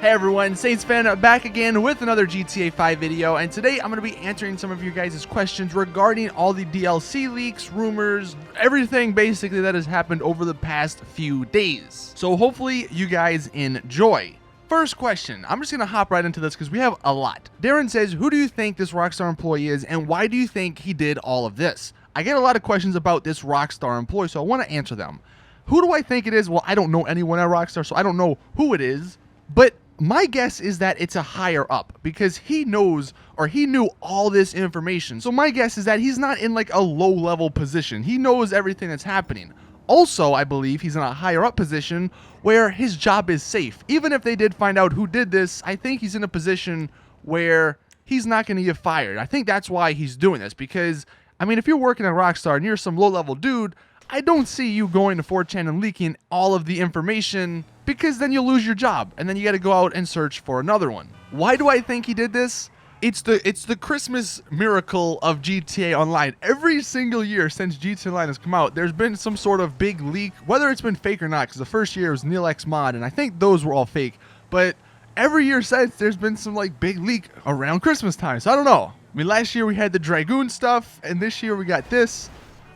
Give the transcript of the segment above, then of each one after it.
Hey everyone, Saintsfan back again with another GTA 5 video, and today I'm going to be answering some of your guys' questions regarding all the DLC leaks, rumors, everything basically that has happened over the past few days. So hopefully you guys enjoy. First question, I'm just going to hop right into this because we have a lot. Darren says, who do you think this Rockstar employee is and why do you think he did all of this? I get a lot of questions about this Rockstar employee, so I want to answer them. Who do I think it is? Well, I don't know anyone at Rockstar, so I don't know who it is, but my guess is that it's a higher up because he knows or he knew all this information. So my guess is that he's not in like a low level position. He knows everything that's happening. Also, I believe he's in a higher up position where his job is safe. Even if they did find out who did this, I think he's in a position where he's not going to get fired. I think that's why he's doing this because, I mean, if you're working at Rockstar and you're some low level dude, I don't see you going to 4chan and leaking all of the information because then you'll lose your job and then you got to go out and search for another one. Why do I think he did this? It's the Christmas miracle of GTA Online. Every single year since GTA Online has come out, there's been some sort of big leak, whether it's been fake or not, because the first year was Neil X Mod, and I think those were all fake. But every year since, there's been some like big leak around Christmas time. So I don't know. I mean, last year we had the Dragoon stuff, and this year we got this.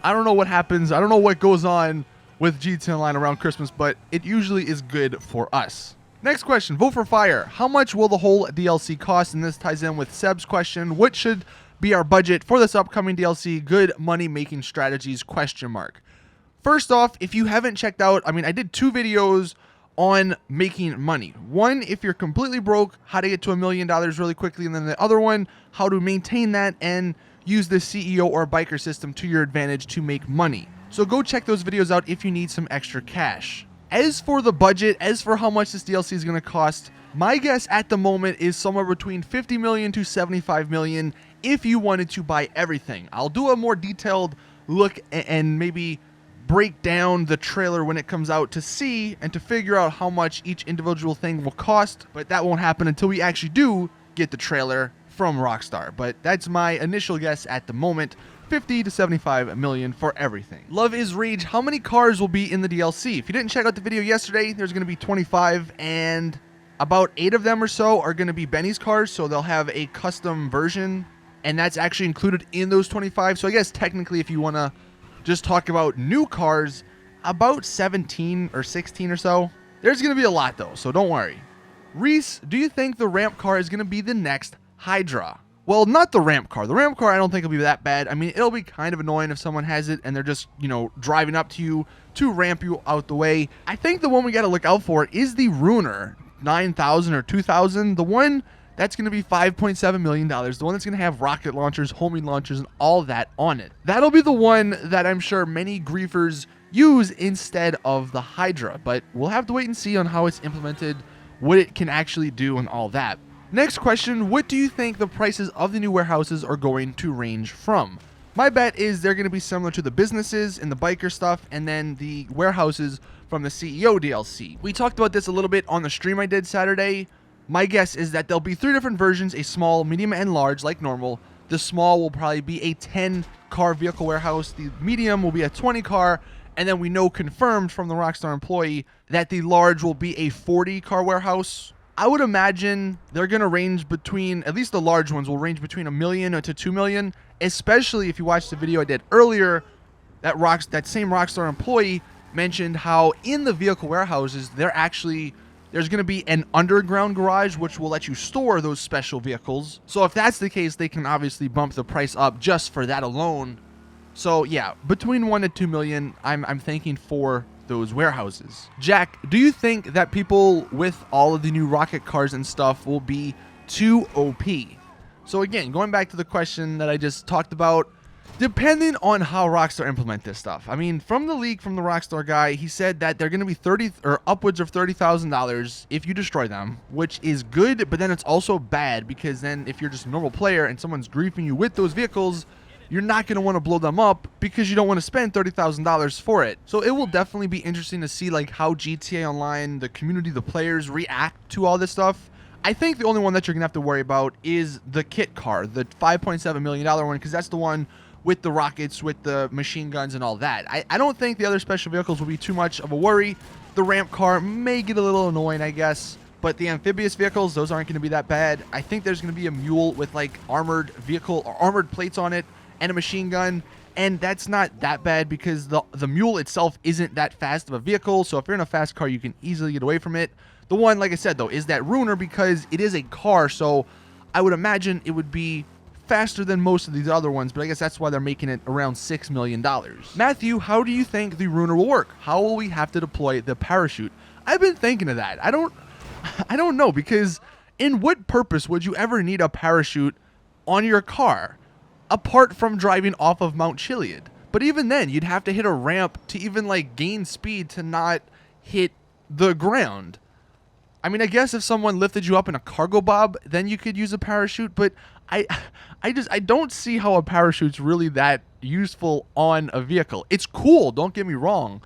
I don't know what happens. I don't know what goes on with GTA Online around Christmas, but it usually is good for us. Next question, vote for fire. How much will the whole DLC cost? And this ties in with Seb's question. What should be our budget for this upcoming DLC? Good money making strategies, question mark. First off, if you haven't checked out, I mean, I did 2 videos on making money. One, if you're completely broke, how to get to $1 million really quickly. And then the other one, how to maintain that and use the CEO or biker system to your advantage to make money. So go check those videos out if you need some extra cash. As for the budget, as for how much this DLC is going to cost, my guess at the moment is somewhere between 50 million to 75 million if you wanted to buy everything. I'll do a more detailed look and maybe break down the trailer when it comes out to see and to figure out how much each individual thing will cost, but that won't happen until we actually do get the trailer from Rockstar. But that's my initial guess at the moment. 50 to 75 million for everything. Love is Rage. How many cars will be in the DLC? If you didn't check out the video yesterday, there's going to be 25 and about 8 of them or so are going to be Benny's cars. So they'll have a custom version and that's actually included in those 25. So I guess technically if you want to just talk about new cars, about 17 or 16 or so. There's going to be a lot though, so don't worry. Reese, do you think the ramp car is going to be the next Hydra? Well, not the ramp car. The ramp car I don't think will be that bad. I mean, it'll be kind of annoying if someone has it and they're just, you know, driving up to you to ramp you out the way. I think the one we got to look out for is the Ruiner 9000 or 2000. The one that's going to be $5.7 million. The one that's going to have rocket launchers, homing launchers, and all that on it. That'll be the one that I'm sure many griefers use instead of the Hydra. But we'll have to wait and see on how it's implemented, what it can actually do, and all that. Next question, what do you think the prices of the new warehouses are going to range from? My bet is they're going to be similar to the businesses and the biker stuff and then the warehouses from the CEO DLC. We talked about this a little bit on the stream I did Saturday. My guess is that there'll be 3 different versions, a small, medium, and large like normal. The small will probably be a 10-car vehicle warehouse. The medium will be a 20-car. And then we know confirmed from the Rockstar employee that the large will be a 40-car warehouse. I would imagine they're going to range between, at least the large ones will range between $1 million to $2 million, especially if you watched the video I did earlier, that same Rockstar employee mentioned how in the vehicle warehouses, there's going to be an underground garage which will let you store those special vehicles. So if that's the case, they can obviously bump the price up just for that alone. So yeah, between 1 to 2 million, I'm thinking for those warehouses. Jack, do you think that people with all of the new rocket cars and stuff will be too OP? So again, going back to the question that I just talked about, depending on how Rockstar implement this stuff. I mean, from the leak from the Rockstar guy, he said that they're going to be 30 or upwards of $30,000 if you destroy them, which is good, but then it's also bad because then if you're just a normal player and someone's griefing you with those vehicles, you're not going to want to blow them up because you don't want to spend $30,000 for it. So it will definitely be interesting to see like how GTA Online, the community, the players react to all this stuff. I think the only one that you're going to have to worry about is the kit car, the $5.7 million one, because that's the one with the rockets, with the machine guns and all that. I don't think the other special vehicles will be too much of a worry. The ramp car may get a little annoying, I guess. But the amphibious vehicles, those aren't going to be that bad. I think there's going to be a mule with like armored vehicle or armored plates on it and a machine gun. And that's not that bad because the mule itself isn't that fast of a vehicle. So if you're in a fast car, you can easily get away from it. The one, like I said, though, is that Ruiner because it is a car. So I would imagine it would be faster than most of these other ones, but I guess that's why they're making it around $6 million. Matthew, how do you think the Ruiner will work? How will we have to deploy the parachute? I've been thinking of that. I don't know, because in what purpose would you ever need a parachute on your car apart from driving off of Mount Chiliad? But even then, you'd have to hit a ramp to even like gain speed to not hit the ground. I mean, I guess if someone lifted you up in a cargo bob, then you could use a parachute, but I don't see how a parachute's really that useful on a vehicle. It's cool, don't get me wrong,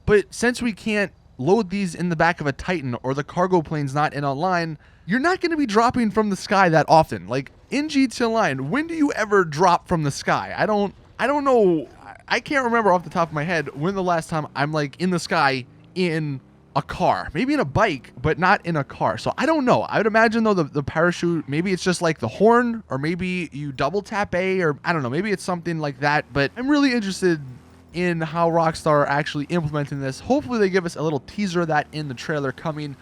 but since we can't load these in the back of a Titan or the cargo plane's not in online, you're not going to be dropping from the sky that often. Like in GTA Online, when do you ever drop from the sky? I don't know. I can't remember off the top of my head when the last time I'm like in the sky in a car, maybe in a bike, but not in a car. So I don't know. I would imagine though the parachute, maybe it's just like the horn, or maybe you double tap A, or I don't know, maybe it's something like that. But I'm really interested in how Rockstar are actually implementing this. Hopefully they give us a little teaser of that in the trailer coming,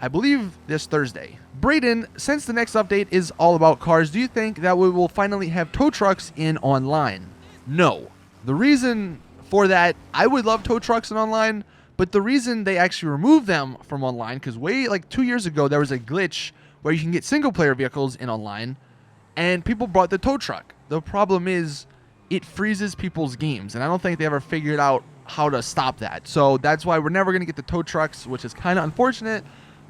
I believe, this Thursday. Brayden, since the next update is all about cars, do you think that we will finally have tow trucks in online? No. The reason for that, I would love tow trucks in online, but the reason they actually removed them from online, because like 2 years ago, there was a glitch where you can get single player vehicles in online, and people brought the tow truck. The problem is it freezes people's games, and I don't think they ever figured out how to stop that. So that's why we're never going to get the tow trucks, which is kind of unfortunate,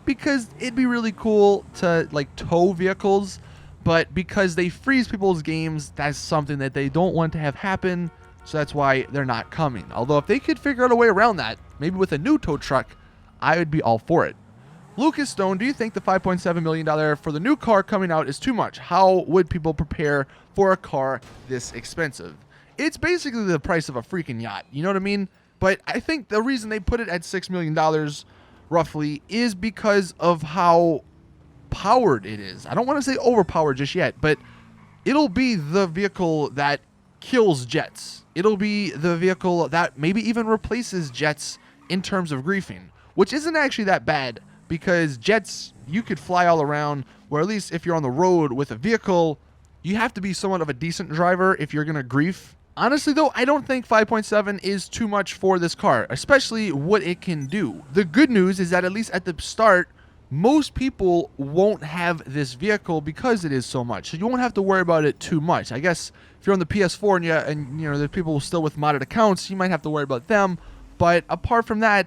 because it'd be really cool to like tow vehicles, but because they freeze people's games, that's something that they don't want to have happen. So that's why they're not coming. Although if they could figure out a way around that, maybe with a new tow truck, I would be all for it. Lucas Stone, do you think the $5.7 million for the new car coming out is too much? How would people prepare for a car this expensive? It's basically the price of a freaking yacht. You know what I mean? But I think the reason they put it at $6 million roughly is because of how powered it is. I don't want to say overpowered just yet, but it'll be the vehicle that kills jets. It'll be the vehicle that maybe even replaces jets in terms of griefing, which isn't actually that bad, because jets, you could fly all around, where at least if you're on the road with a vehicle, you have to be somewhat of a decent driver if you're going to grief. Honestly, though, I don't think 5.7 is too much for this car, especially what it can do. The good news is that at least at the start, most people won't have this vehicle because it is so much. So you won't have to worry about it too much. I guess if you're on the PS4 and there's people still with modded accounts, you might have to worry about them. But apart from that,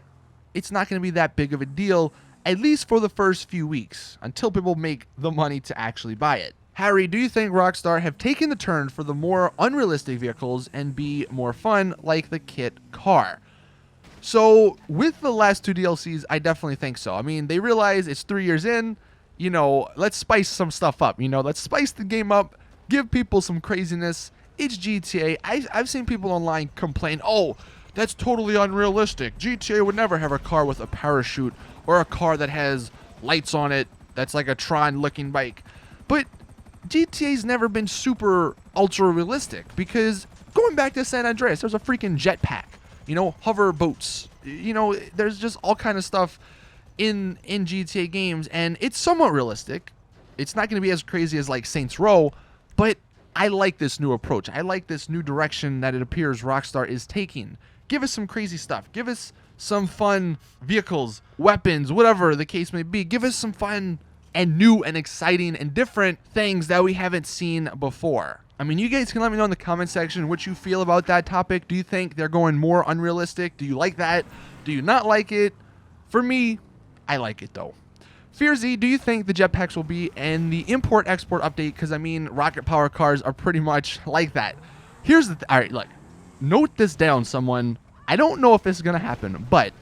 it's not going to be that big of a deal, at least for the first few weeks, until people make the money to actually buy it. Harry, do you think Rockstar have taken the turn for the more unrealistic vehicles and be more fun, like the kit car? So with the last two DLCs, I definitely think so. I mean, they realize it's 3 years in, let's spice some stuff up, let's spice the game up, give people some craziness. It's GTA. I've seen people online complain, oh, that's totally unrealistic. GTA would never have a car with a parachute or a car that has lights on it that's like a Tron-looking bike. But GTA's never been super ultra-realistic, because going back to San Andreas, there's a freaking jetpack. Hover boats, there's just all kind of stuff in GTA games, and it's somewhat realistic. It's not going to be as crazy as like Saints Row, but I like this new approach. I like this new direction that it appears Rockstar is taking. Give us some crazy stuff. Give us some fun vehicles, weapons, whatever the case may be. Give us some fun and new and exciting and different things that we haven't seen before. I mean, you guys can let me know in the comment section what you feel about that topic. Do you think they're going more unrealistic? Do you like that? Do you not like it? For me, I like it though. Fearzy, do you think the jetpacks will be in the import-export update? Because, I mean, rocket power cars are pretty much like that. Here's the all right, look. Note this down, someone. I don't know if this is going to happen, but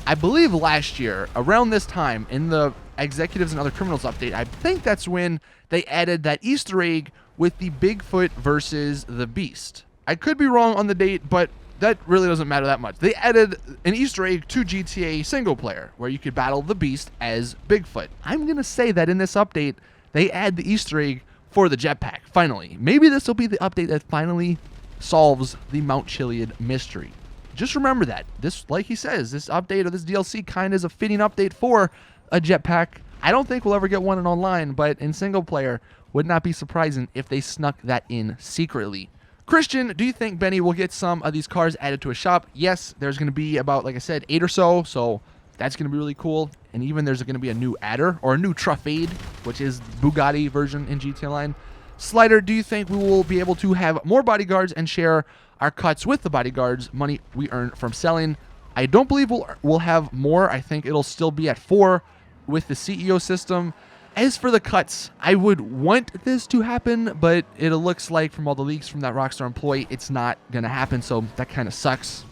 I believe last year, around this time, in the Executives and Other Criminals update, I think that's when they added that Easter egg with the Bigfoot versus the Beast. I could be wrong on the date, but that really doesn't matter that much. They added an Easter egg to GTA single player where you could battle the Beast as Bigfoot. I'm going to say that in this update, they add the Easter egg for the jetpack, finally. Maybe this will be the update that finally solves the Mount Chiliad mystery. Just remember that. This, like he says, this update or this DLC kind of is a fitting update for a jetpack. I don't think we'll ever get one in online, but in single player, would not be surprising if they snuck that in secretly. Christian, do you think Benny will get some of these cars added to a shop? Yes, there's going to be about, like I said, 8 or so that's going to be really cool. And even there's going to be a new adder or a new Truffade, which is Bugatti version in GTA Online. Slider, do you think we will be able to have more bodyguards and share our cuts with the bodyguards, money we earn from selling? I don't believe we'll have more. I think it'll still be at 4 with the CEO system. As for the cuts, I would want this to happen, but it looks like from all the leaks from that Rockstar employee, it's not going to happen, so that kind of sucks.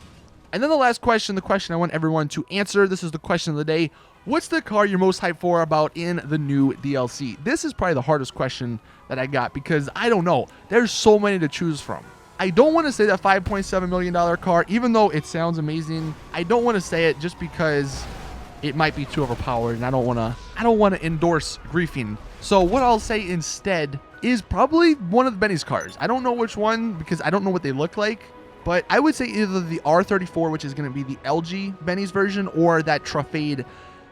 And then the last question, the question I want everyone to answer, this is the question of the day. What's the car you're most hyped for about in the new DLC? This is probably the hardest question that I got because I don't know. There's so many to choose from. I don't want to say that $5.7 million car, even though it sounds amazing. I don't want to say it just because it might be too overpowered, and I don't want to endorse griefing. So what I'll say instead is probably one of Benny's cars. I don't know which one because I don't know what they look like, but I would say either the R34, which is going to be the LG Benny's version, or that Truffade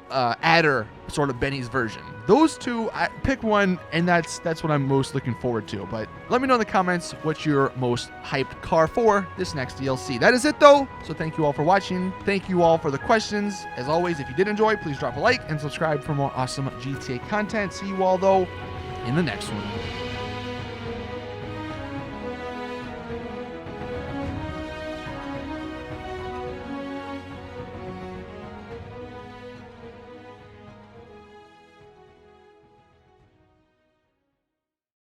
adder sort of Benny's version. Those two, I pick one, and that's what I'm most looking forward to. But let me know in the comments what's your most hyped car for this next DLC. That is it though, so thank you all for watching. Thank you all for the questions. As always, if you did enjoy, please drop a like and subscribe for more awesome GTA content. See you all though in the next one.